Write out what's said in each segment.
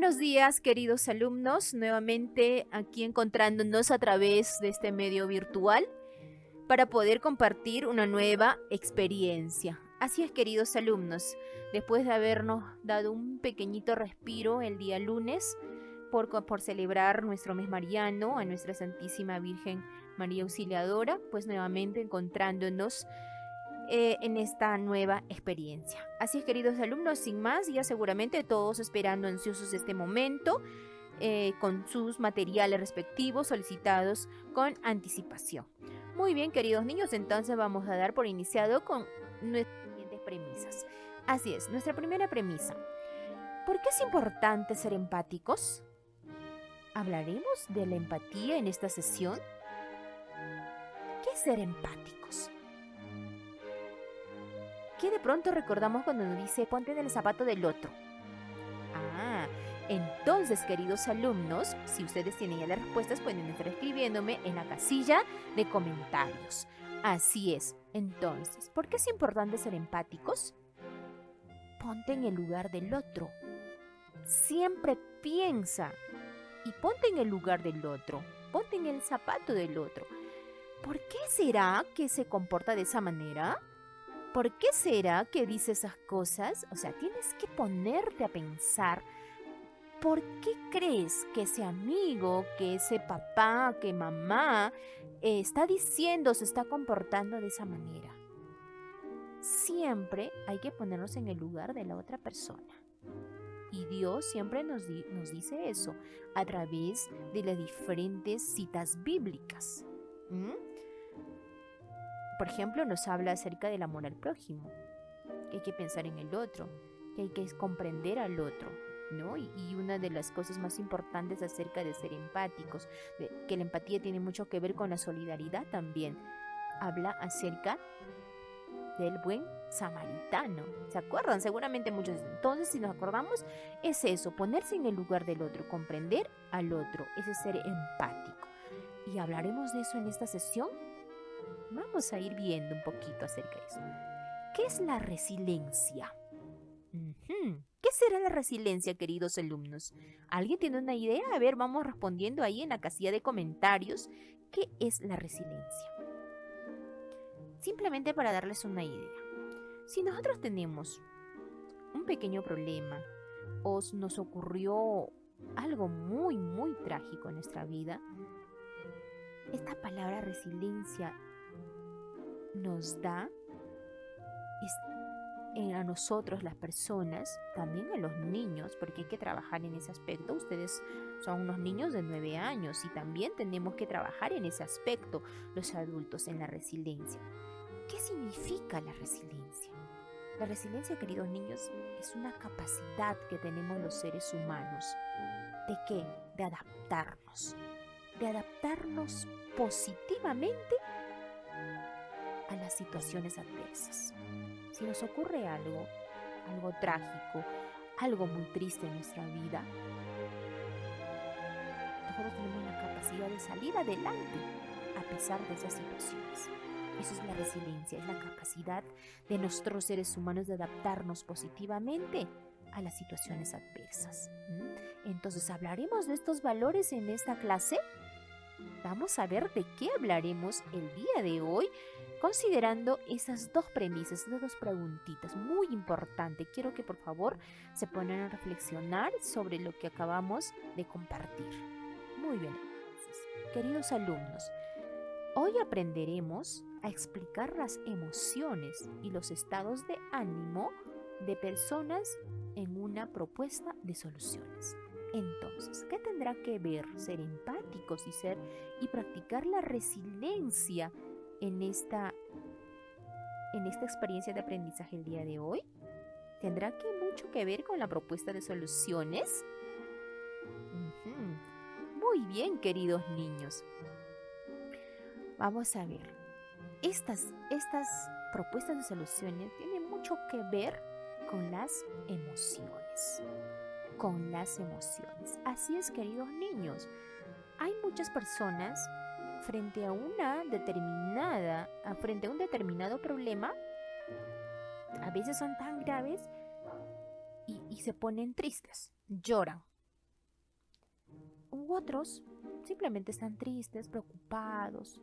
Buenos días, queridos alumnos, nuevamente aquí encontrándonos a través de este medio virtual para poder compartir una nueva experiencia. Así es, queridos alumnos, después de habernos dado un pequeñito respiro el día lunes por celebrar nuestro mes mariano a nuestra Santísima Virgen María Auxiliadora, pues nuevamente encontrándonos en esta nueva experiencia. Así es, queridos alumnos, sin más, ya seguramente todos esperando ansiosos este momento, con sus materiales respectivos solicitados con anticipación. Muy bien, queridos niños, entonces vamos a dar por iniciado con nuestras siguientes premisas. Así es, nuestra primera premisa. ¿Por qué es importante ser empáticos? ¿Hablaremos de la empatía en esta sesión? ¿Qué es ser empáticos? ¿Qué de pronto recordamos cuando nos dice ponte en el zapato del otro? Entonces, queridos alumnos, si ustedes tienen ya las respuestas, pueden estar escribiéndome en la casilla de comentarios. Así es. Entonces, ¿por qué es importante ser empáticos? Ponte en el lugar del otro. Siempre piensa y ponte en el lugar del otro. Ponte en el zapato del otro. ¿Por qué será que se comporta de esa manera? ¿Por qué será que dice esas cosas? O sea, tienes que ponerte a pensar, ¿por qué crees que ese amigo, que ese papá, que mamá está diciendo, se está comportando de esa manera? Siempre hay que ponernos en el lugar de la otra persona. Y Dios siempre nos dice eso a través de las diferentes citas bíblicas. Por ejemplo, nos habla acerca del amor al prójimo, que hay que pensar en el otro, que hay que comprender al otro, ¿no? Y una de las cosas más importantes acerca de ser empáticos, que la empatía tiene mucho que ver con la solidaridad también, habla acerca del buen samaritano. ¿Se acuerdan? Seguramente muchos. Entonces, si nos acordamos, es eso, ponerse en el lugar del otro, comprender al otro, ese ser empático. ¿Y hablaremos de eso en esta sesión? Vamos a ir viendo un poquito acerca de eso. ¿Qué es la resiliencia? ¿Qué será la resiliencia, queridos alumnos? ¿Alguien tiene una idea? A ver, vamos respondiendo ahí en la casilla de comentarios. ¿Qué es la resiliencia? Simplemente para darles una idea. Si nosotros tenemos un pequeño problema o nos ocurrió algo muy, muy trágico en nuestra vida, esta palabra resiliencia nos da a nosotros las personas, también a los niños, porque hay que trabajar en ese aspecto. Ustedes son unos niños de 9 años y también tenemos que trabajar en ese aspecto, los adultos, en la resiliencia. ¿Qué significa la resiliencia? La resiliencia, queridos niños, es una capacidad que tenemos los seres humanos. ¿De qué? De adaptarnos positivamente a las situaciones adversas. Si nos ocurre algo trágico, algo muy triste en nuestra vida, nosotros tenemos la capacidad de salir adelante a pesar de esas situaciones. Eso es la resiliencia, es la capacidad de nosotros seres humanos de adaptarnos positivamente a las situaciones adversas. Entonces, ¿hablaremos de estos valores en esta clase? Vamos a ver de qué hablaremos el día de hoy, considerando esas dos premisas, esas dos preguntitas muy importantes. Quiero que por favor se pongan a reflexionar sobre lo que acabamos de compartir. Muy bien, entonces, queridos alumnos, hoy aprenderemos a explicar las emociones y los estados de ánimo de personas en una propuesta de soluciones. Entonces, ¿qué tendrá que ver ser empáticos y practicar la resiliencia en esta experiencia de aprendizaje el día de hoy? ¿Tendrá mucho que ver con la propuesta de soluciones? Muy bien, queridos niños. Vamos a ver. Estas propuestas de soluciones tienen mucho que ver con las emociones. Así es, queridos niños. Hay muchas personas frente a un determinado problema, a veces son tan graves y se ponen tristes, lloran. U otros simplemente están tristes, preocupados.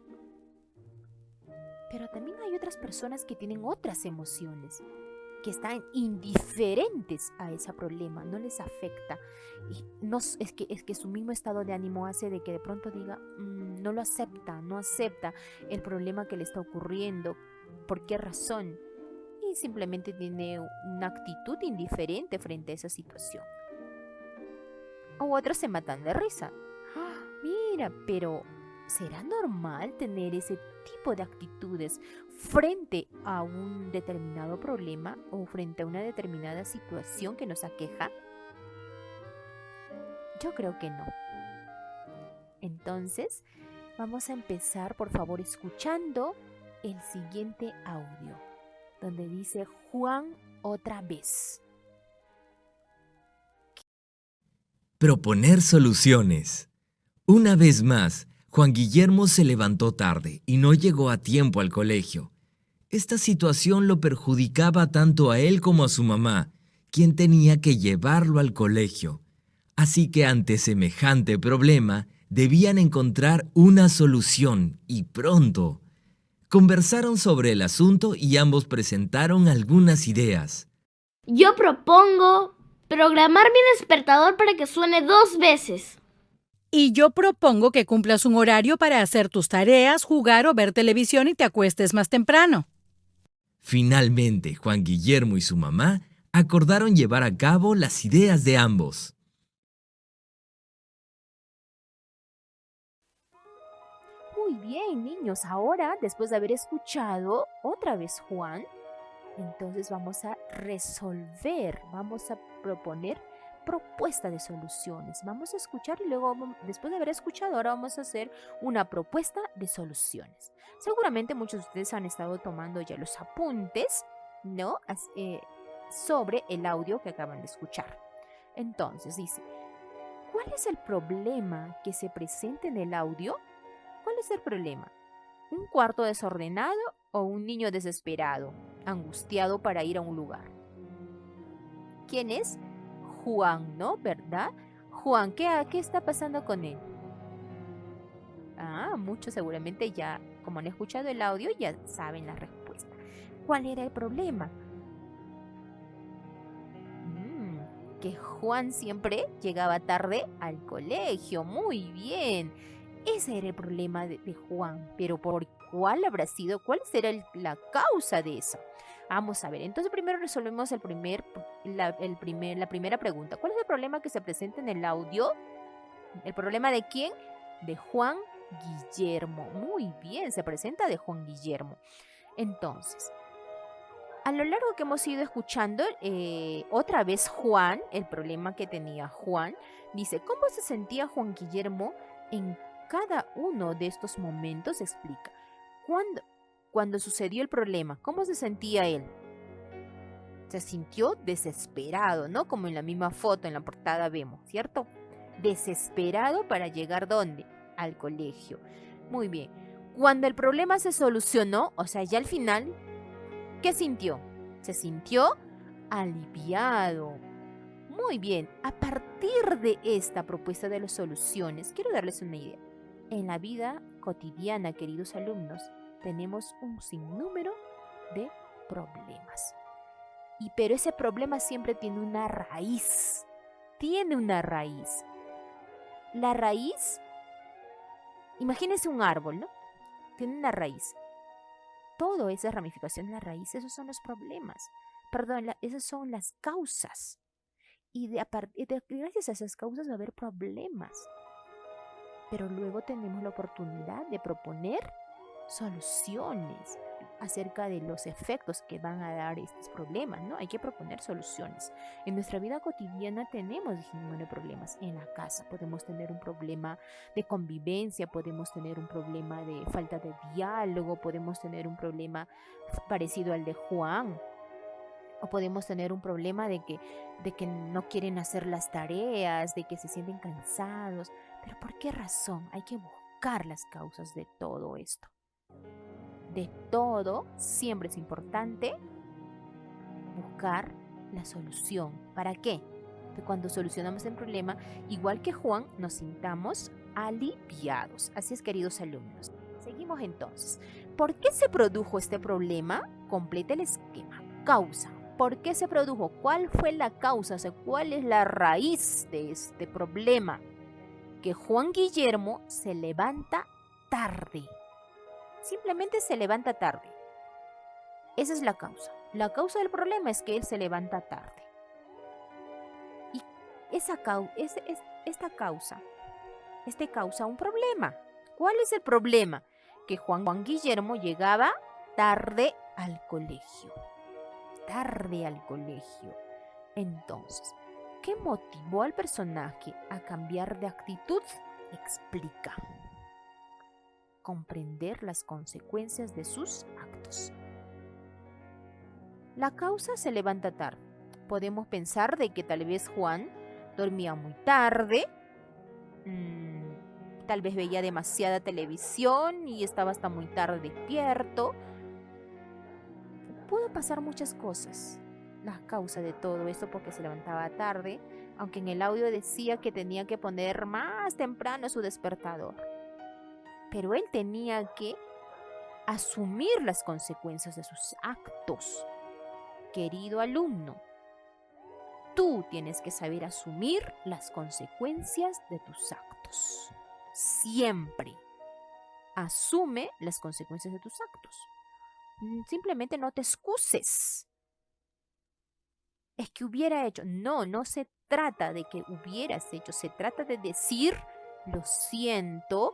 Pero también hay otras personas que tienen otras emociones, que están indiferentes a ese problema, no les afecta. Y no, es que su mismo estado de ánimo hace de que de pronto diga, no lo acepta, no acepta el problema que le está ocurriendo. ¿Por qué razón? Y simplemente tiene una actitud indiferente frente a esa situación. O otros se matan de risa. ¡Ah! Mira, pero ¿será normal tener ese tipo de actitudes frente a un determinado problema o frente a una determinada situación que nos aqueja? Yo creo que no. Entonces, vamos a empezar, por favor, escuchando el siguiente audio, donde dice Juan otra vez. Proponer soluciones. Una vez más, Juan Guillermo se levantó tarde y no llegó a tiempo al colegio. Esta situación lo perjudicaba tanto a él como a su mamá, quien tenía que llevarlo al colegio. Así que ante semejante problema, debían encontrar una solución y pronto. Conversaron sobre el asunto y ambos presentaron algunas ideas. Yo propongo programar mi despertador para que suene 2 veces. Y yo propongo que cumplas un horario para hacer tus tareas, jugar o ver televisión y te acuestes más temprano. Finalmente, Juan Guillermo y su mamá acordaron llevar a cabo las ideas de ambos. Muy bien, niños. Ahora, después de haber escuchado otra vez Juan, entonces vamos a resolver, vamos a proponer propuesta de soluciones. Vamos a escuchar y luego, después de haber escuchado, ahora vamos a hacer una propuesta de soluciones. Seguramente muchos de ustedes han estado tomando ya los apuntes, ¿no? Sobre el audio que acaban de escuchar. Entonces dice, ¿cuál es el problema que se presenta en el audio? ¿Cuál es el problema? ¿Un cuarto desordenado o un niño desesperado, angustiado para ir a un lugar? ¿Quién es? Juan, ¿no? ¿Verdad? Juan, ¿qué está pasando con él? Muchos seguramente ya, como han escuchado el audio, ya saben la respuesta. ¿Cuál era el problema? Que Juan siempre llegaba tarde al colegio. Muy bien. Ese era el problema de Juan. Pero ¿por cuál habrá sido? ¿Cuál será la causa de eso? Vamos a ver. Entonces primero resolvemos la primera pregunta. ¿Cuál es el problema que se presenta en el audio? ¿El problema de quién? De Juan Guillermo. Muy bien, se presenta de Juan Guillermo. Entonces, a lo largo que hemos ido escuchando, otra vez Juan, el problema que tenía Juan, dice, ¿cómo se sentía Juan Guillermo en cada uno de estos momentos? Explica. Cuando sucedió el problema, ¿cómo se sentía él? Se sintió desesperado, ¿no? Como en la misma foto, en la portada vemos, ¿cierto? Desesperado para llegar ¿dónde? Al colegio. Muy bien. Cuando el problema se solucionó, o sea, ya al final, ¿qué sintió? Se sintió aliviado. Muy bien, a partir de esta propuesta de las soluciones, quiero darles una idea. En la vida cotidiana, queridos alumnos, tenemos un sinnúmero de problemas. Pero ese problema siempre tiene una raíz. Tiene una raíz. La raíz, imagínense un árbol, ¿no? Tiene una raíz. Todo esa ramificación de la raíz, esos son los problemas. Perdón, esas son las causas. Y gracias a esas causas va a haber problemas. Pero luego tenemos la oportunidad de proponer soluciones acerca de los efectos que van a dar estos problemas, ¿no? Hay que proponer soluciones. En nuestra vida cotidiana tenemos distintos problemas. En la casa podemos tener un problema de convivencia, podemos tener un problema de falta de diálogo, podemos tener un problema parecido al de Juan, o podemos tener un problema de que no quieren hacer las tareas, de que se sienten cansados. ¿Pero por qué razón? Hay que buscar las causas de todo esto. De todo, siempre es importante buscar la solución. ¿Para qué? cuando solucionamos el problema, igual que Juan, nos sintamos aliviados. Así es, queridos alumnos. Seguimos entonces. ¿Por qué se produjo este problema? Completa el esquema. Causa. ¿Por qué se produjo? ¿Cuál fue la causa? O sea, ¿cuál es la raíz de este problema? Que Juan Guillermo se levanta tarde. Simplemente se levanta tarde. Esa es la causa. La causa del problema es que él se levanta tarde. Y esta causa un problema. ¿Cuál es el problema? Que Juan Guillermo llegaba tarde al colegio. Entonces, ¿qué motivó al personaje a cambiar de actitud? Explica. Comprender las consecuencias de sus actos. La causa se levanta tarde. Podemos pensar de que tal vez Juan dormía muy tarde, tal vez veía demasiada televisión y estaba hasta muy tarde despierto. Pudo pasar muchas cosas. La causa de todo esto porque se levantaba tarde, aunque en el audio decía que tenía que poner más temprano su despertador. Pero él tenía que asumir las consecuencias de sus actos. Querido alumno, tú tienes que saber asumir las consecuencias de tus actos. Siempre. Asume las consecuencias de tus actos. Simplemente no te excuses. Es que hubiera hecho. No se trata de que hubieras hecho. Se trata de decir, lo siento,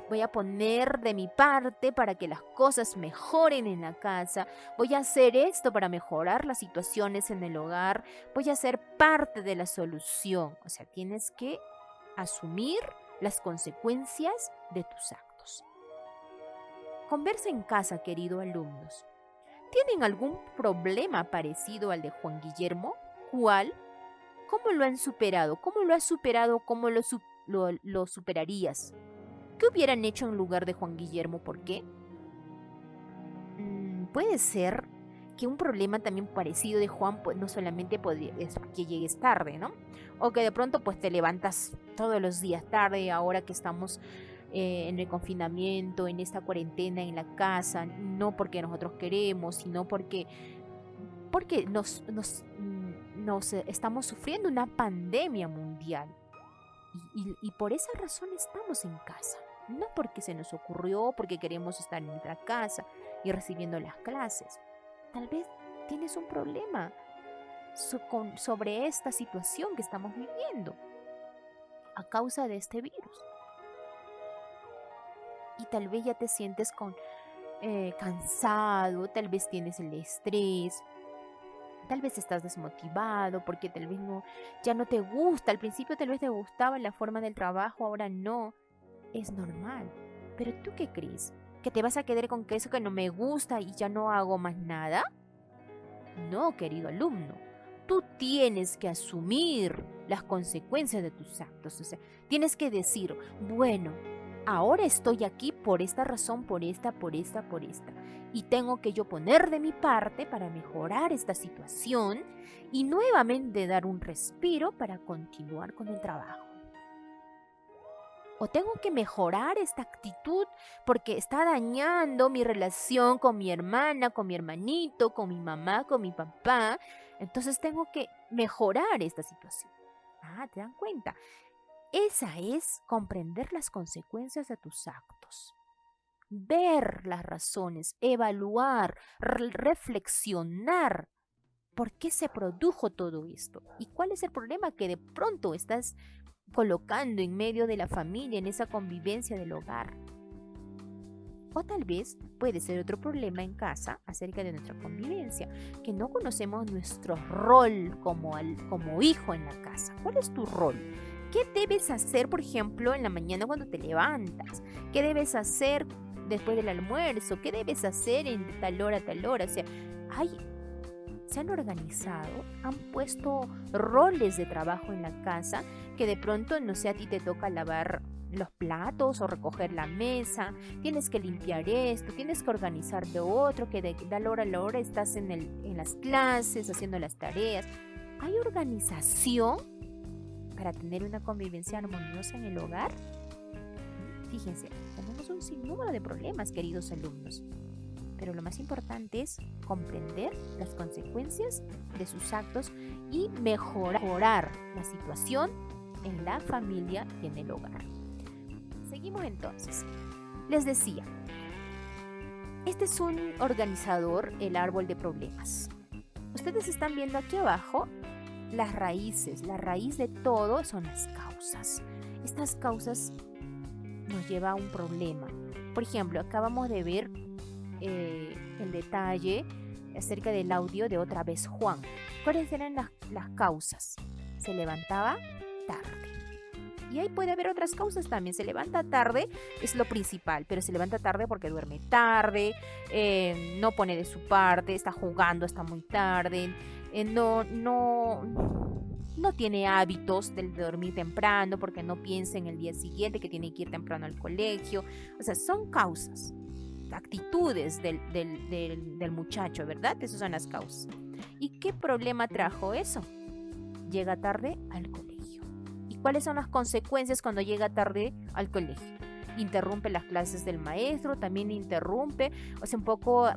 voy a poner de mi parte para que las cosas mejoren en la casa. Voy a hacer esto para mejorar las situaciones en el hogar. Voy a ser parte de la solución. O sea, tienes que asumir las consecuencias de tus actos. Conversa en casa, queridos alumnos. ¿Tienen algún problema parecido al de Juan Guillermo? ¿Cuál? ¿Cómo lo han superado? ¿Cómo lo has superado? ¿Cómo lo superarías? ¿Qué hubieran hecho en lugar de Juan Guillermo? ¿Por qué? Puede ser que un problema también parecido de Juan, pues no solamente es que llegues tarde, ¿no? O que de pronto pues te levantas todos los días tarde, ahora que estamos en el confinamiento, en esta cuarentena en la casa, no porque nosotros queremos, sino porque nos estamos sufriendo una pandemia mundial. Y por esa razón estamos en casa. No porque se nos ocurrió, porque queremos estar en nuestra casa y recibiendo las clases. Tal vez tienes un problema sobre esta situación que estamos viviendo a causa de este virus. Y tal vez ya te sientes cansado, tal vez tienes el estrés, tal vez estás desmotivado porque tal vez ya no te gusta. Al principio tal vez te gustaba la forma del trabajo, ahora no. Es normal. Pero ¿tú qué crees? ¿Que te vas a quedar con que eso que no me gusta y ya no hago más nada? No, querido alumno. Tú tienes que asumir las consecuencias de tus actos. O sea, tienes que decir, bueno, ahora estoy aquí por esta razón, por esta. Y tengo que yo poner de mi parte para mejorar esta situación y nuevamente dar un respiro para continuar con el trabajo. O tengo que mejorar esta actitud porque está dañando mi relación con mi hermana, con mi hermanito, con mi mamá, con mi papá. Entonces tengo que mejorar esta situación. ¿Te dan cuenta? Esa es comprender las consecuencias de tus actos. Ver las razones, evaluar, reflexionar. ¿Por qué se produjo todo esto? ¿Y cuál es el problema que de pronto estás colocando en medio de la familia, en esa convivencia del hogar? O tal vez puede ser otro problema en casa acerca de nuestra convivencia, que no conocemos nuestro rol como hijo en la casa. ¿Cuál es tu rol? ¿Qué debes hacer, por ejemplo, en la mañana cuando te levantas? ¿Qué debes hacer después del almuerzo? ¿Qué debes hacer en tal hora, tal hora? O sea, se han organizado, han puesto roles de trabajo en la casa que de pronto, no sé, a ti te toca lavar los platos o recoger la mesa, tienes que limpiar esto, tienes que organizar lo otro, que de tal hora a la hora estás en las clases haciendo las tareas. ¿Hay organización para tener una convivencia armoniosa en el hogar? Fíjense, tenemos un sinnúmero de problemas, queridos alumnos, pero lo más importante es comprender las consecuencias de sus actos y mejorar la situación en la familia y en el hogar. Seguimos entonces. Les decía, este es un organizador, el árbol de problemas. Ustedes están viendo aquí abajo las raíces. La raíz de todo son las causas. Estas causas nos llevan a un problema. Por ejemplo, acabamos de ver el detalle acerca del audio de Otra vez Juan. ¿Cuáles eran las causas? Se levantaba tarde. Y ahí puede haber otras causas también. Se levanta tarde, es lo principal, pero se levanta tarde porque duerme tarde, no pone de su parte, está jugando hasta muy tarde, no tiene hábitos de dormir temprano porque no piensa en el día siguiente que tiene que ir temprano al colegio. O sea, son causas, actitudes del muchacho, ¿verdad? Esas son las causas. ¿Y qué problema trajo eso? Llega tarde al colegio. ¿Y cuáles son las consecuencias cuando llega tarde al colegio? Interrumpe las clases del maestro, también interrumpe, o sea, un poco...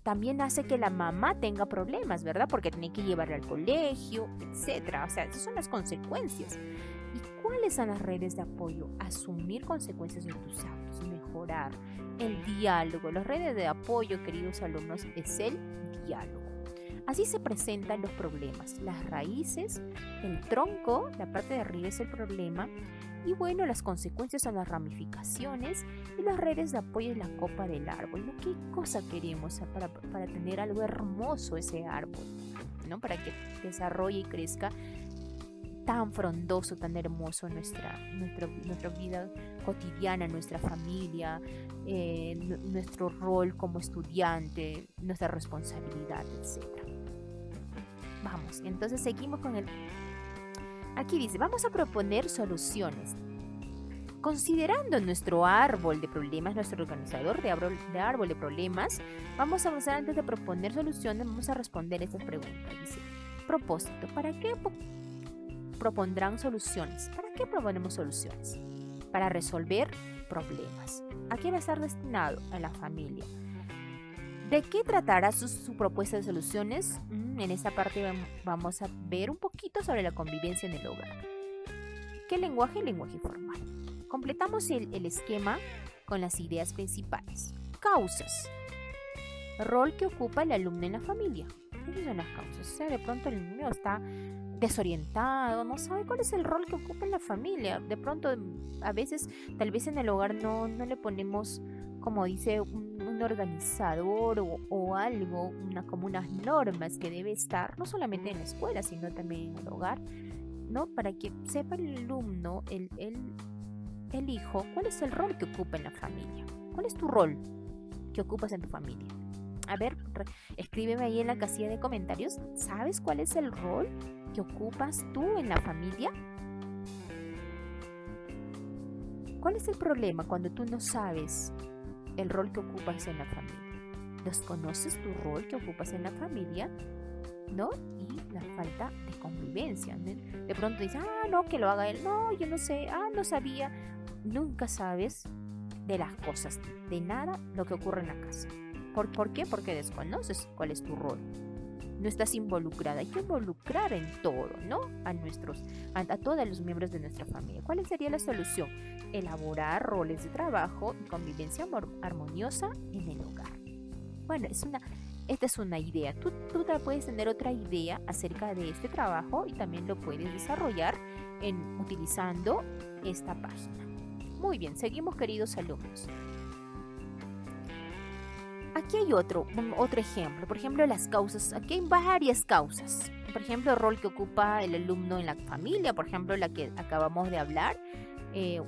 también hace que la mamá tenga problemas, ¿verdad? Porque tiene que llevarla al colegio, etcétera. O sea, esas son las consecuencias. ¿Y cuáles son las redes de apoyo? Asumir consecuencias de tus actos, mejorar el diálogo. Las redes de apoyo, queridos alumnos, es el diálogo. Así se presentan los problemas. Las raíces, el tronco, la parte de arriba es el problema. Y bueno, las consecuencias son las ramificaciones y las redes de apoyo es la copa del árbol, ¿no? ¿Qué cosa queremos para tener algo hermoso ese árbol, ¿no? Para que desarrolle y crezca tan frondoso, tan hermoso nuestra vida cotidiana, nuestra familia, nuestro rol como estudiante, nuestra responsabilidad, etc. Vamos, entonces seguimos con el... Aquí dice, vamos a proponer soluciones. Considerando nuestro árbol de problemas, nuestro organizador de árbol de problemas, vamos a avanzar antes de proponer soluciones, vamos a responder estas preguntas. Dice, propósito, ¿para qué propondrán soluciones? ¿Para qué proponemos soluciones? Para resolver problemas. ¿A qué va a estar destinado? A la familia. ¿De qué tratará su propuesta de soluciones? En esta parte vamos a ver un poquito sobre la convivencia en el hogar. ¿Qué lenguaje? Lenguaje formal. Completamos el esquema con las ideas principales. Causas. Rol que ocupa el alumno en la familia. ¿Qué son las causas? O sea, de pronto el niño está desorientado, no sabe cuál es el rol que ocupa en la familia. De pronto, a veces, tal vez en el hogar no le ponemos, como dice, un organizador o algo, como unas normas que debe estar, no solamente en la escuela, sino también en el hogar, ¿no? Para que sepa el alumno, el hijo, cuál es el rol que ocupa en la familia. ¿Cuál es tu rol que ocupas en tu familia? A ver, escríbeme ahí en la casilla de comentarios. ¿Sabes cuál es el rol que ocupas tú en la familia? ¿Cuál es el problema cuando tú no sabes el rol que ocupas en la familia? ¿Desconoces tu rol que ocupas en la familia? ¿No? Y la falta de convivencia, ¿no? De pronto dices, no, que lo haga él. No, yo no sé, no sabía. Nunca sabes de las cosas, de nada lo que ocurre en la casa. ¿Por qué? Porque desconoces cuál es tu rol. No estás involucrada. Hay que involucrar en todo, ¿no? A todos los miembros de nuestra familia. ¿Cuál sería la solución? Elaborar roles de trabajo y convivencia armoniosa en el hogar. Bueno, esta es una idea. Tú puedes tener otra idea acerca de este trabajo y también lo puedes desarrollar utilizando esta página. Muy bien, seguimos, queridos alumnos. Aquí hay otro ejemplo. Por ejemplo, las causas. Aquí hay varias causas. Por ejemplo, el rol que ocupa el alumno en la familia. Por ejemplo, la que acabamos de hablar.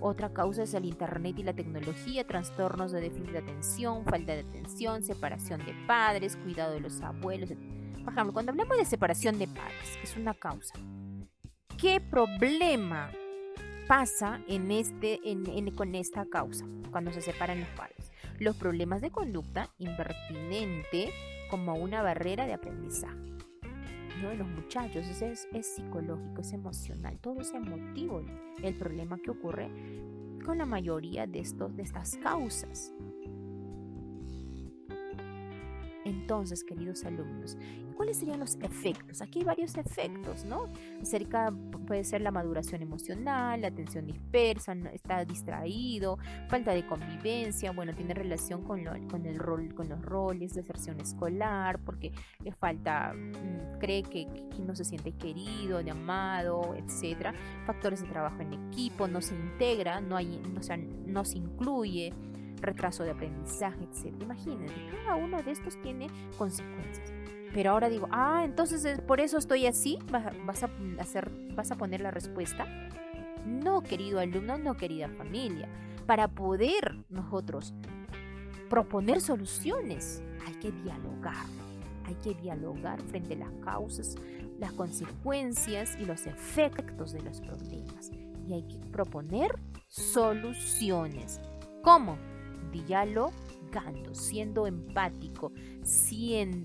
Otra causa es el internet y la tecnología, trastornos de déficit de atención, falta de atención, separación de padres, cuidado de los abuelos. Por ejemplo, cuando hablamos de separación de padres, es una causa. ¿Qué problema pasa con esta causa cuando se separan los padres? Los problemas de conducta impertinente como una barrera de aprendizaje. ¿no? En los muchachos, es psicológico, es emocional, todo es emotivo el problema que ocurre con la mayoría de estas causas. Entonces, queridos alumnos, ¿cuáles serían los efectos? Aquí hay varios efectos, ¿no? Puede ser la maduración emocional, la atención dispersa, está distraído, falta de convivencia, bueno, tiene relación con los roles, deserción escolar, porque le falta, cree que no se siente querido, de amado, etcétera. Factores de trabajo en equipo, no se integra, no se incluye, retraso de aprendizaje, etc. Imagínense, cada uno de estos tiene consecuencias. Pero ahora digo, entonces por eso estoy así, vas a poner la respuesta. No, querido alumno, no, querida familia. Para poder nosotros proponer soluciones, hay que dialogar. Hay que dialogar frente a las causas, las consecuencias y los efectos de los problemas. Y hay que proponer soluciones. ¿Cómo? Dialogando, siendo empático,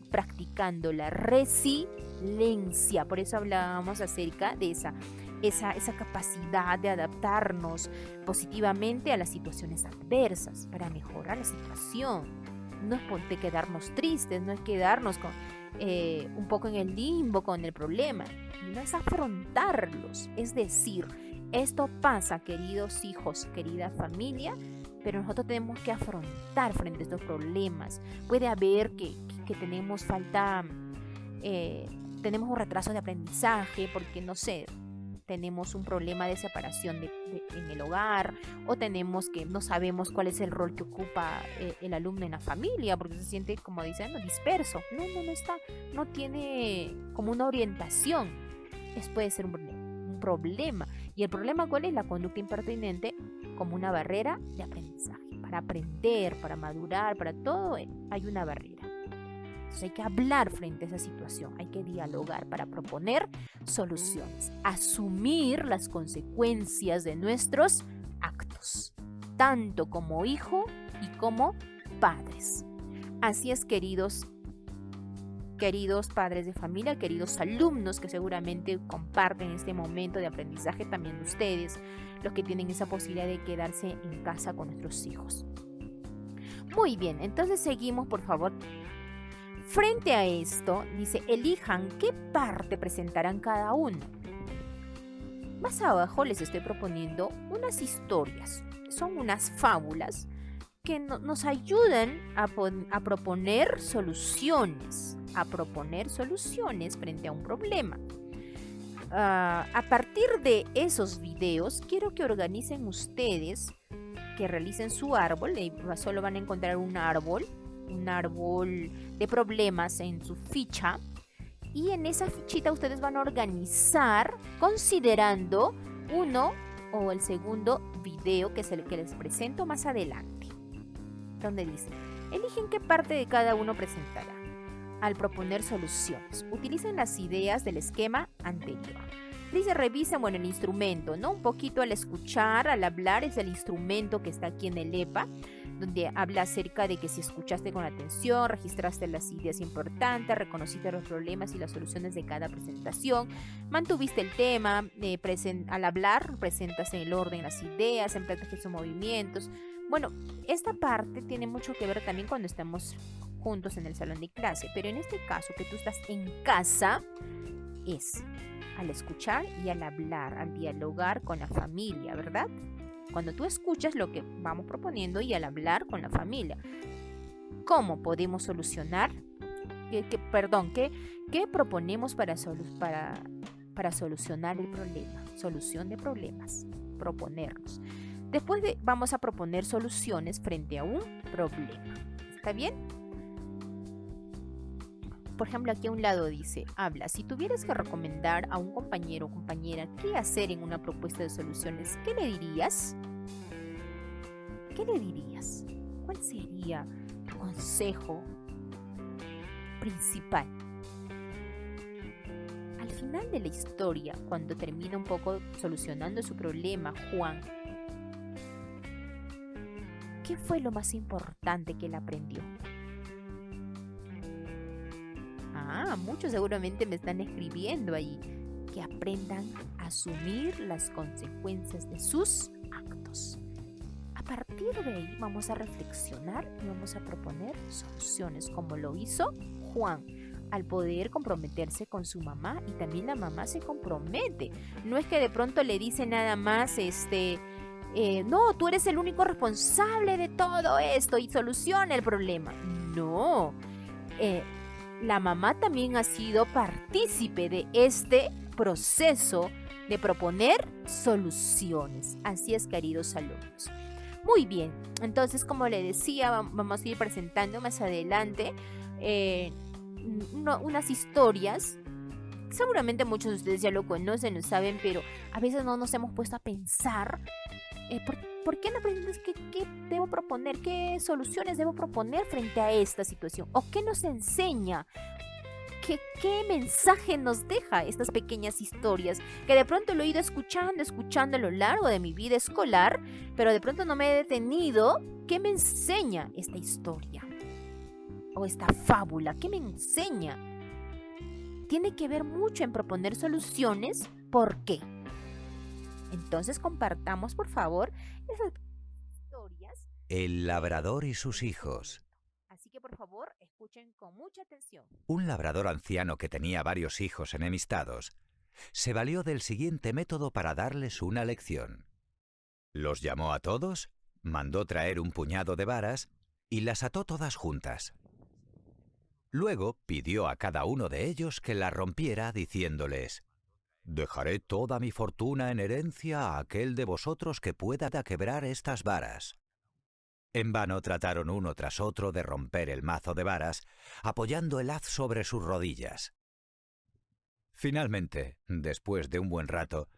practicando la resiliencia. Por eso hablábamos acerca de esa capacidad de adaptarnos positivamente a las situaciones adversas para mejorar la situación. No es de quedarnos tristes, no es quedarnos un poco en el limbo con el problema, no es afrontarlos, es decir, esto pasa, queridos hijos, querida familia, pero nosotros tenemos que afrontar frente a estos problemas. Puede haber que tenemos tenemos un retraso de aprendizaje porque, no sé, tenemos un problema de separación en el hogar, o tenemos que no sabemos cuál es el rol que ocupa el alumno en la familia, porque se siente, como dicen, disperso. No tiene como una orientación. Puede ser un problema. ¿Y el problema cuál es? La conducta impertinente como una barrera de aprendizaje. Para aprender, para madurar, para todo hay una barrera. Entonces hay que hablar frente a esa situación, hay que dialogar para proponer soluciones, asumir las consecuencias de nuestros actos, tanto como hijo y como padres. Así es, queridos padres de familia, queridos alumnos que seguramente comparten este momento de aprendizaje, también ustedes, los que tienen esa posibilidad de quedarse en casa con nuestros hijos. Muy bien, entonces seguimos, por favor. Frente a esto, dice, elijan qué parte presentarán cada uno. Más abajo les estoy proponiendo unas historias, son unas fábulas que nos ayudan a proponer soluciones frente a un problema. A partir de esos videos, quiero que organicen ustedes, que realicen su árbol. Solo van a encontrar un árbol de problemas en su ficha, y en esa fichita ustedes van a organizar considerando uno o el segundo video, que es el que les presento más adelante, donde dice, eligen qué parte de cada uno presentará. Al proponer soluciones, utilicen las ideas del esquema anterior. Dice, revisen, el instrumento, ¿no? Un poquito al escuchar, al hablar, es el instrumento que está aquí en el EPA, donde habla acerca de que si escuchaste con atención, registraste las ideas importantes, reconociste los problemas y las soluciones de cada presentación, mantuviste el tema, al hablar, presentas en el orden las ideas, empleaste sus movimientos. Bueno, esta parte tiene mucho que ver también cuando estamos juntos en el salón de clase, pero en este caso que tú estás en casa, es al escuchar y al hablar, al dialogar con la familia, ¿verdad? Cuando tú escuchas lo que vamos proponiendo y al hablar con la familia, ¿cómo podemos solucionar? ¿Qué proponemos para solucionar el problema? Solución de problemas, proponernos. Después vamos a proponer soluciones frente a un problema. ¿Está bien? Por ejemplo, aquí a un lado dice, habla, si tuvieras que recomendar a un compañero o compañera qué hacer en una propuesta de soluciones, ¿qué le dirías? ¿Qué le dirías? ¿Cuál sería tu consejo principal? Al final de la historia, cuando termina un poco solucionando su problema, Juan, ¿qué fue lo más importante que él aprendió? muchos seguramente me están escribiendo ahí. Que aprendan a asumir las consecuencias de sus actos. A partir de ahí vamos a reflexionar y vamos a proponer soluciones, como lo hizo Juan, al poder comprometerse con su mamá, y también la mamá se compromete. No es que de pronto le dice nada más, no, tú eres el único responsable de todo esto y soluciona el problema. No, la mamá también ha sido partícipe de este proceso de proponer soluciones. Así es, queridos alumnos. Muy bien, entonces, como le decía, vamos a ir presentando más adelante unas historias. Seguramente muchos de ustedes ya lo conocen, lo saben, pero a veces no nos hemos puesto a pensar ¿por qué no aprendemos qué debo proponer, qué soluciones debo proponer frente a esta situación, o qué nos enseña, qué mensaje nos deja estas pequeñas historias, que de pronto lo he ido escuchando a lo largo de mi vida escolar, pero de pronto no me he detenido. ¿Qué me enseña esta historia? O esta fábula, ¿qué me enseña? Tiene que ver mucho en proponer soluciones. ¿Por qué? Entonces compartamos, por favor, esas historias. El labrador y sus hijos. Así que, por favor, escuchen con mucha atención. Un labrador anciano que tenía varios hijos enemistados se valió del siguiente método para darles una lección. Los llamó a todos, mandó traer un puñado de varas y las ató todas juntas. Luego pidió a cada uno de ellos que las rompiera, diciéndoles: «Dejaré toda mi fortuna en herencia a aquel de vosotros que pueda quebrar estas varas». En vano trataron uno tras otro de romper el mazo de varas, apoyando el haz sobre sus rodillas. Finalmente, después de un buen rato,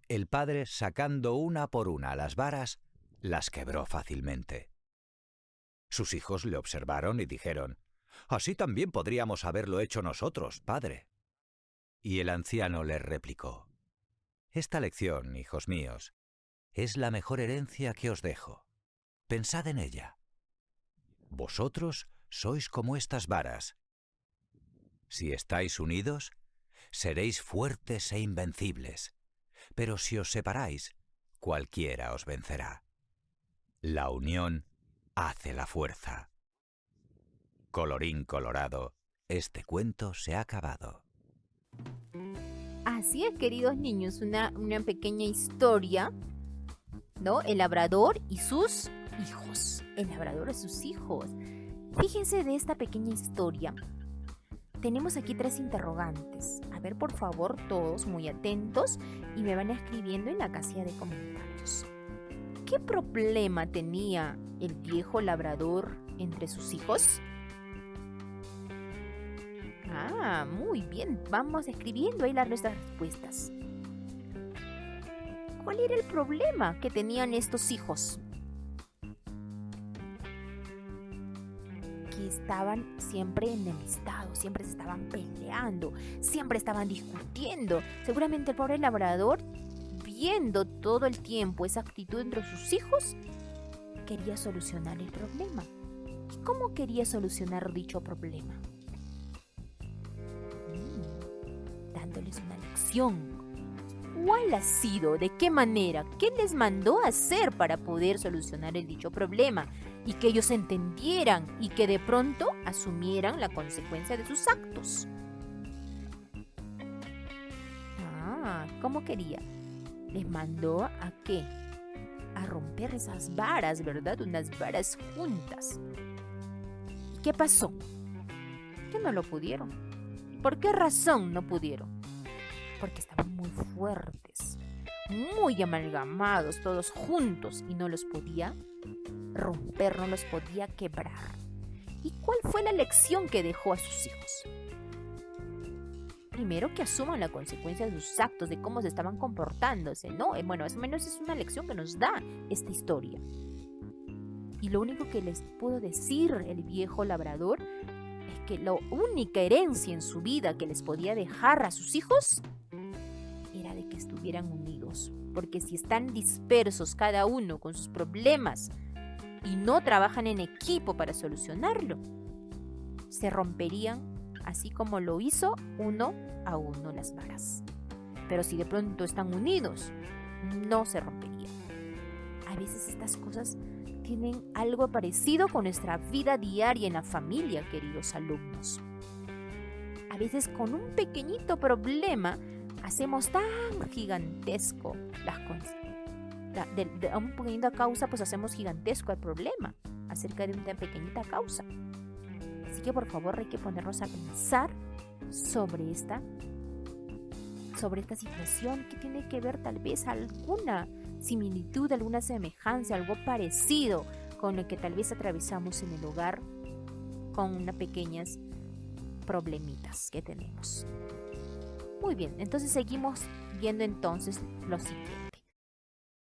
el padre, sacando una por una las varas, las quebró fácilmente. Sus hijos le observaron y dijeron: «Así también podríamos haberlo hecho nosotros, padre». Y el anciano les replicó: «Esta lección, hijos míos, es la mejor herencia que os dejo. Pensad en ella. Vosotros sois como estas varas. Si estáis unidos, seréis fuertes e invencibles, pero si os separáis, cualquiera os vencerá. La unión hace la fuerza». Colorín colorado, este cuento se ha acabado. Así es, queridos niños, una pequeña historia, ¿no? El labrador y sus hijos. El labrador y sus hijos. Fíjense de esta pequeña historia. Tenemos aquí 3 interrogantes. A ver, por favor, todos muy atentos y me van escribiendo en la casilla de comentarios. ¿Qué problema tenía el viejo labrador entre sus hijos? Muy bien. Vamos escribiendo ahí nuestras respuestas. ¿Cuál era el problema que tenían estos hijos? Que estaban siempre enemistados, siempre se estaban peleando, siempre estaban discutiendo. Seguramente el pobre labrador, viendo todo el tiempo esa actitud entre sus hijos, quería solucionar el problema. ¿Y cómo quería solucionar dicho problema? Dándoles una lección. ¿Cuál ha sido? ¿De qué manera? ¿Qué les mandó a hacer para poder solucionar el dicho problema? Y que ellos entendieran y que de pronto asumieran la consecuencia de sus actos. ¿Cómo quería? Les mandó ¿a qué? A romper esas varas, ¿verdad? Unas varas juntas. ¿Y qué pasó? Que no lo pudieron. ¿Por qué razón no pudieron? Porque estaban muy fuertes, muy amalgamados todos juntos y no los podía romper, no los podía quebrar. ¿Y cuál fue la lección que dejó a sus hijos? Primero, que asuman la consecuencia de sus actos, de cómo se estaban comportándose, ¿no? Bueno, más o menos es una lección que nos da esta historia. Y lo único que les pudo decir el viejo labrador es que la única herencia en su vida que les podía dejar a sus hijos era de que estuvieran unidos. Porque si están dispersos cada uno con sus problemas y no trabajan en equipo para solucionarlo, se romperían así como lo hizo uno a uno las varas. Pero si de pronto están unidos, no se romperían. A veces estas cosas tienen algo parecido con nuestra vida diaria en la familia, queridos alumnos. A veces con un pequeñito problema hacemos tan gigantesco a una pequeñita causa, pues hacemos gigantesco el problema acerca de una pequeñita causa. Así que por favor hay que ponernos a pensar sobre esta situación que tiene que ver tal vez alguna similitud, alguna semejanza, algo parecido con lo que tal vez atravesamos en el hogar con unas pequeñas problemitas que tenemos. Muy bien, entonces seguimos viendo entonces lo siguiente.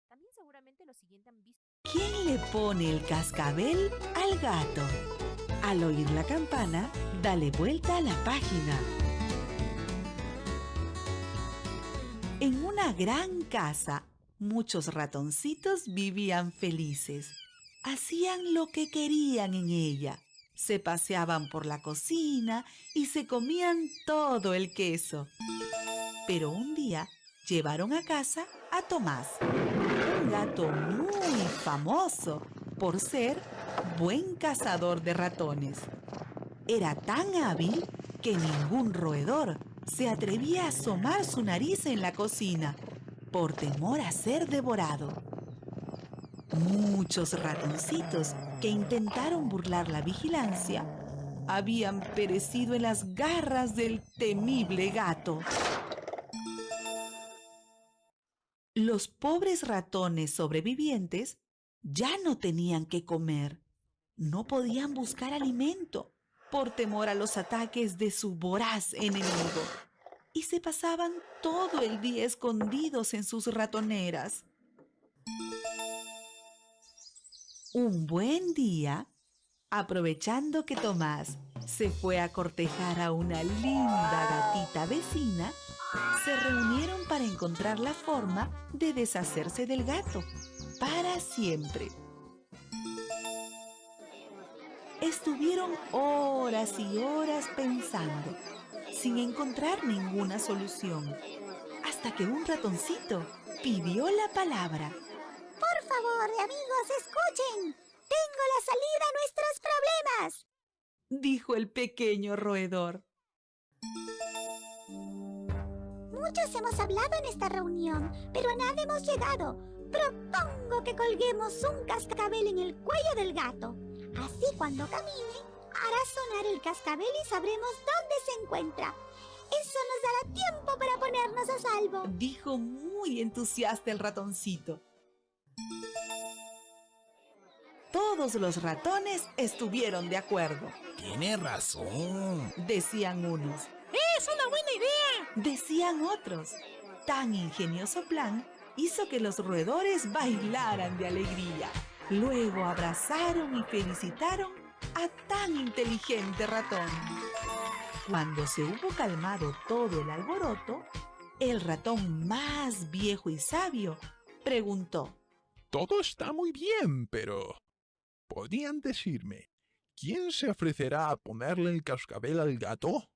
También seguramente lo siguiente han visto. ¿Quién le pone el cascabel al gato? Al oír la campana, dale vuelta a la página. En una gran casa, muchos ratoncitos vivían felices. Hacían lo que querían en ella. Se paseaban por la cocina y se comían todo el queso. Pero un día llevaron a casa a Tomás, un gato muy famoso por ser buen cazador de ratones. Era tan hábil que ningún roedor se atrevía a asomar su nariz en la cocina por temor a ser devorado. Muchos ratoncitos que intentaron burlar la vigilancia habían perecido en las garras del temible gato. Los pobres ratones sobrevivientes ya no tenían que comer. No podían buscar alimento por temor a los ataques de su voraz enemigo y se pasaban todo el día escondidos en sus ratoneras. Un buen día, aprovechando que Tomás se fue a cortejar a una linda gatita vecina, se reunieron para encontrar la forma de deshacerse del gato para siempre. Estuvieron horas y horas pensando, sin encontrar ninguna solución, hasta que un ratoncito pidió la palabra. Por favor, amigos, escuchen. Tengo la salida a nuestros problemas, dijo el pequeño roedor. Muchos hemos hablado en esta reunión, pero a nada hemos llegado. Propongo que colguemos un cascabel en el cuello del gato. Así cuando camine, hará sonar el cascabel y sabremos dónde se encuentra. Eso nos dará tiempo para ponernos a salvo, dijo muy entusiasta el ratoncito. Todos los ratones estuvieron de acuerdo. Tiene razón, decían unos. ¡Es una buena idea!, decían otros. Tan ingenioso plan hizo que los roedores bailaran de alegría. Luego abrazaron y felicitaron a tan inteligente ratón. Cuando se hubo calmado todo el alboroto, el ratón más viejo y sabio preguntó: Todo está muy bien, pero ¿podrían decirme quién se ofrecerá a ponerle el cascabel al gato?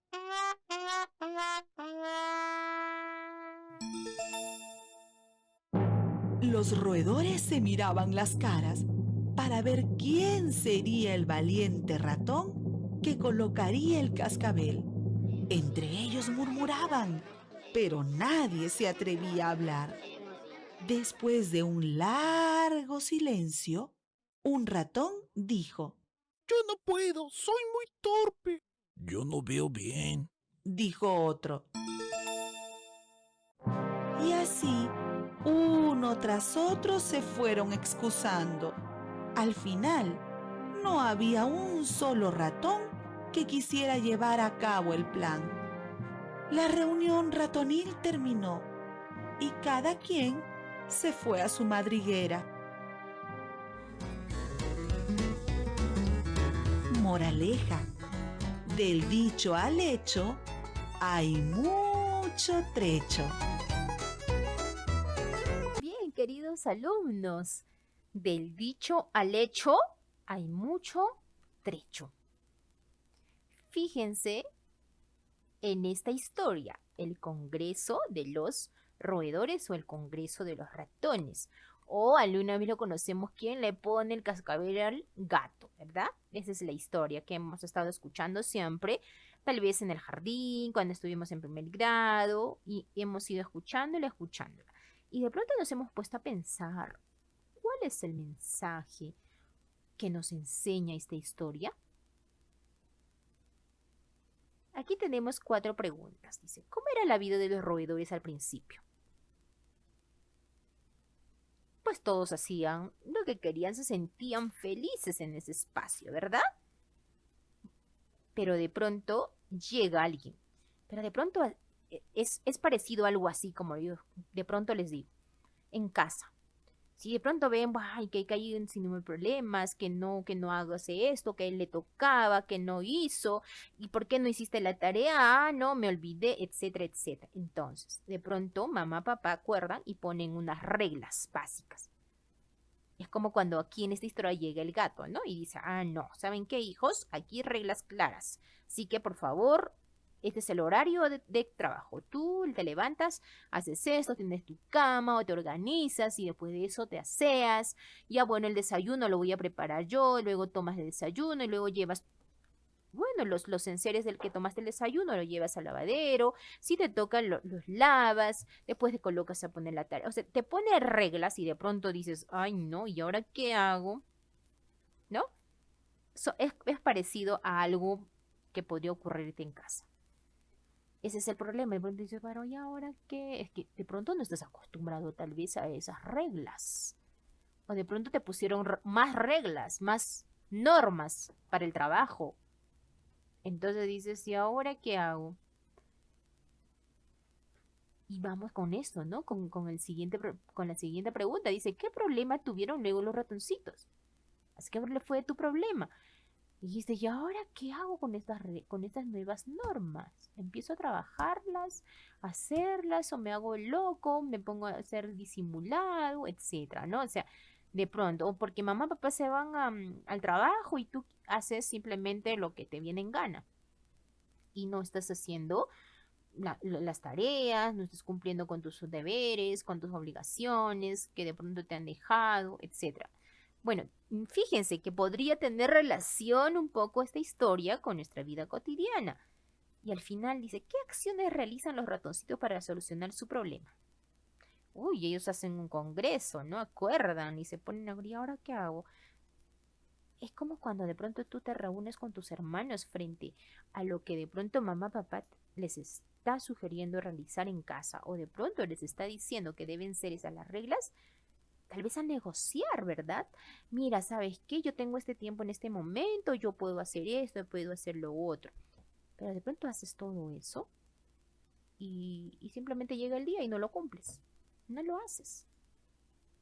Los roedores se miraban las caras para ver quién sería el valiente ratón que colocaría el cascabel. Entre ellos murmuraban, pero nadie se atrevía a hablar. Después de un largo silencio, un ratón dijo: Yo no puedo, soy muy torpe. Yo no veo bien, dijo otro. Y así, uno tras otro se fueron excusando. Al final, no había un solo ratón que quisiera llevar a cabo el plan. La reunión ratonil terminó y cada quien se fue a su madriguera. Moraleja: del dicho al hecho hay mucho trecho. Bien, queridos alumnos, del dicho al hecho hay mucho trecho. Fíjense en esta historia? ¿El Congreso de los roedores o el Congreso de los ratones? O alguna vez lo conocemos, ¿quién le pone el cascabel al gato? ¿Verdad? Esa es la historia que hemos estado escuchando siempre, tal vez en el jardín, cuando estuvimos en primer grado, y hemos ido escuchándola. Y de pronto nos hemos puesto a pensar, ¿cuál es el mensaje que nos enseña esta historia? Aquí tenemos 4 preguntas. Dice, ¿cómo era la vida de los roedores al principio? Pues todos hacían lo que querían, se sentían felices en ese espacio, ¿verdad? Pero de pronto llega alguien. Pero de pronto es parecido a algo así, como yo de pronto les digo, en casa. Si de pronto ven, ay, que hay un sinnúmero de problemas, que no hagas esto, que a él le tocaba, que no hizo, y por qué no hiciste la tarea, ah, no, me olvidé, etcétera, etcétera. Entonces, de pronto, mamá, papá acuerdan y ponen unas reglas básicas. Es como cuando aquí en esta historia llega el gato, ¿no? Y dice, ah, no, ¿saben qué, hijos? Aquí reglas claras. Así que, por favor, este es el horario de trabajo. Tú te levantas, haces esto, tienes tu cama o te organizas y después de eso te aseas. Ya bueno, el desayuno lo voy a preparar yo, luego tomas el desayuno y luego llevas, bueno, los enseres del que tomaste el desayuno lo llevas al lavadero. Si te tocan, los lavas, después te colocas a poner la tarea. O sea, te pone reglas y de pronto dices, ay no, ¿y ahora qué hago? ¿No? Es parecido a algo que podría ocurrirte en casa. Ese es el problema. De pronto dices, pero ¿y ahora qué? Es que de pronto no estás acostumbrado tal vez a esas reglas. O de pronto te pusieron más reglas, más normas para el trabajo. Entonces dices, ¿y ahora qué hago? Y vamos con esto, ¿no? Con la siguiente pregunta. Dice, ¿qué problema tuvieron luego los ratoncitos? Así que fue tu problema. Y dijiste, ¿y ahora qué hago con estas nuevas normas? ¿Empiezo a trabajarlas, a hacerlas, o me hago loco, me pongo a ser disimulado, etcétera, ¿no? O sea, de pronto, o porque mamá y papá se van al trabajo y tú haces simplemente lo que te viene en gana. Y no estás haciendo las tareas, no estás cumpliendo con tus deberes, con tus obligaciones que de pronto te han dejado, etcétera. Bueno, fíjense que podría tener relación un poco esta historia con nuestra vida cotidiana. Y al final dice, ¿qué acciones realizan los ratoncitos para solucionar su problema? Uy, ellos hacen un congreso, ¿no? Acuerdan y se ponen a ¿y ahora qué hago? Es como cuando de pronto tú te reúnes con tus hermanos frente a lo que de pronto mamá, papá les está sugiriendo realizar en casa, o de pronto les está diciendo que deben ser esas las reglas. Tal vez a negociar, ¿verdad? Mira, ¿sabes qué? Yo tengo este tiempo en este momento, yo puedo hacer esto, puedo hacer lo otro. Pero de pronto haces todo eso y simplemente llega el día y no lo cumples. No lo haces.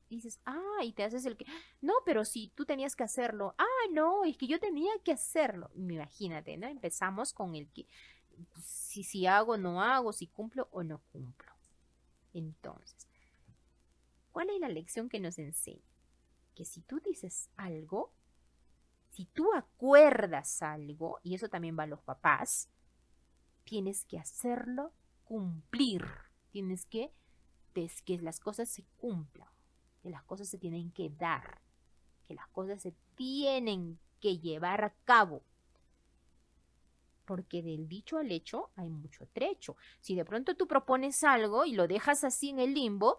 Dices, ah, y te haces el que, no, pero si tú tenías que hacerlo. Ah, no, es que yo tenía que hacerlo. Imagínate, ¿no? Empezamos con el que, si hago, no hago, si cumplo o no cumplo. Entonces, ¿cuál es la lección que nos enseña? Que si tú dices algo, si tú acuerdas algo, y eso también va a los papás, tienes que hacerlo cumplir. Tienes que las cosas se cumplan, que las cosas se tienen que dar, que las cosas se tienen que llevar a cabo. Porque del dicho al hecho hay mucho trecho. Si de pronto tú propones algo y lo dejas así en el limbo,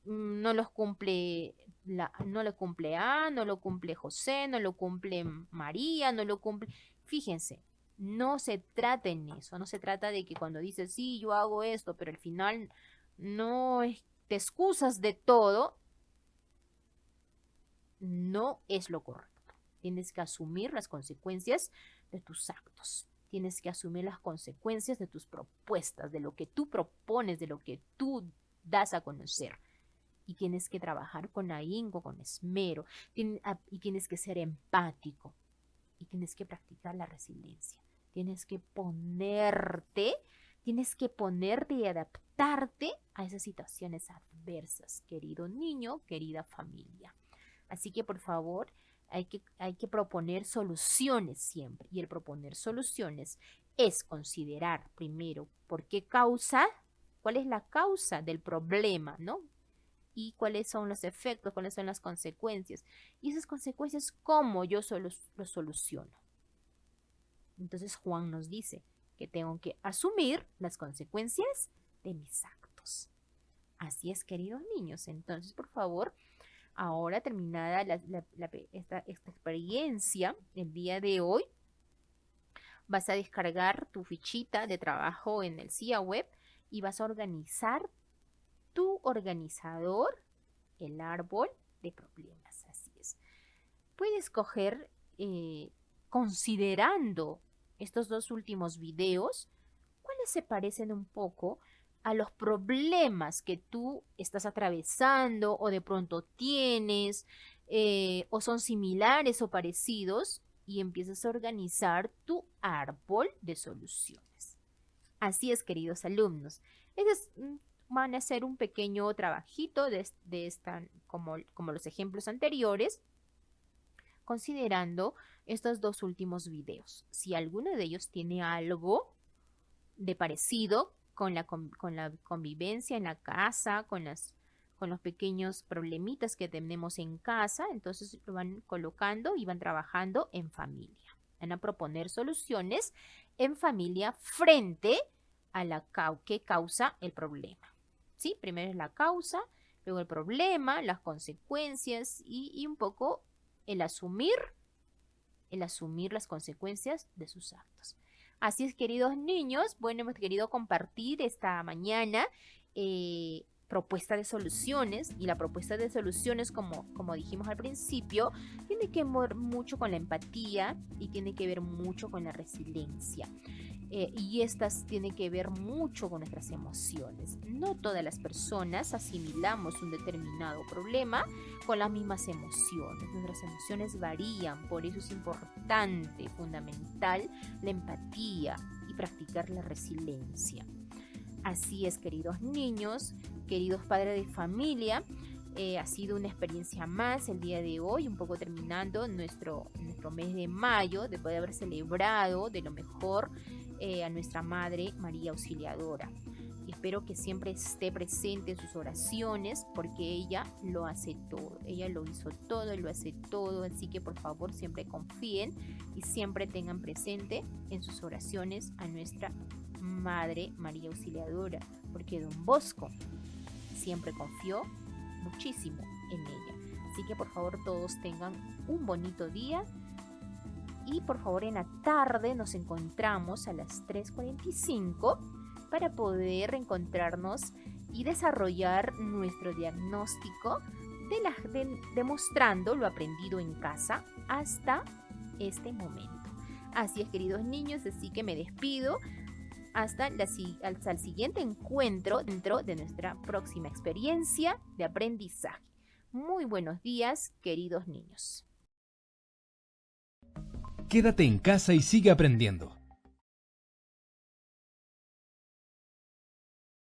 no lo cumple A, no lo cumple José, no lo cumple María, no lo cumple. Fíjense, no se trata en eso, no se trata de que cuando dices, sí, yo hago esto, pero al final no te excusas de todo, no es lo correcto. Tienes que asumir las consecuencias de tus actos. Tienes que asumir las consecuencias de tus propuestas, de lo que tú propones, de lo que tú das a conocer. Y tienes que trabajar con ahínco, con esmero, y tienes que ser empático, y tienes que practicar la resiliencia. Tienes que ponerte y adaptarte a esas situaciones adversas, querido niño, querida familia. Así que, por favor, hay que proponer soluciones siempre. Y el proponer soluciones es considerar primero por qué causa, cuál es la causa del problema, ¿no? Y cuáles son los efectos, cuáles son las consecuencias. Y esas consecuencias, ¿cómo yo lo soluciono? Entonces Juan nos dice que tengo que asumir las consecuencias de mis actos. Así es, queridos niños. Entonces, por favor, ahora terminada esta experiencia, el día de hoy, vas a descargar tu fichita de trabajo en el CIA Web y vas a organizar tu organizador, el árbol de problemas. Así es. Puedes coger, considerando estos dos últimos videos, cuáles se parecen un poco a los problemas que tú estás atravesando o de pronto tienes, o son similares o parecidos, y empiezas a organizar tu árbol de soluciones. Así es, queridos alumnos. Van a hacer un pequeño trabajito de esta, como los ejemplos anteriores, considerando estos dos últimos videos. Si alguno de ellos tiene algo de parecido con la convivencia en la casa, con los pequeños problemitas que tenemos en casa, entonces lo van colocando y van trabajando en familia. Van a proponer soluciones en familia frente a la que causa el problema. ¿Sí? Primero es la causa, luego el problema, las consecuencias y un poco el asumir las consecuencias de sus actos. Así es, queridos niños, bueno, hemos querido compartir esta mañana propuesta de soluciones, y la propuesta de soluciones, como dijimos al principio, tiene que ver mucho con la empatía y tiene que ver mucho con la resiliencia. Y estas tienen que ver mucho con nuestras emociones. No todas las personas asimilamos un determinado problema con las mismas emociones. Nuestras emociones varían, por eso es importante, fundamental, la empatía y practicar la resiliencia. Así es, queridos niños, queridos padres de familia, ha sido una experiencia más el día de hoy, un poco terminando nuestro mes de mayo, después de haber celebrado de lo mejor a nuestra Madre María Auxiliadora. Y espero que siempre esté presente en sus oraciones, porque ella lo hace todo, ella lo hizo todo, lo hace todo, así que por favor siempre confíen y siempre tengan presente en sus oraciones a nuestra Madre María Auxiliadora, porque Don Bosco siempre confió muchísimo en ella. Así que por favor todos tengan un bonito día, y por favor en la tarde nos encontramos a las 3:45 para poder reencontrarnos y desarrollar nuestro diagnóstico demostrando lo aprendido en casa hasta este momento. Así es, queridos niños, así que me despido hasta el siguiente encuentro dentro de nuestra próxima experiencia de aprendizaje. Muy buenos días, queridos niños. Quédate en casa y sigue aprendiendo.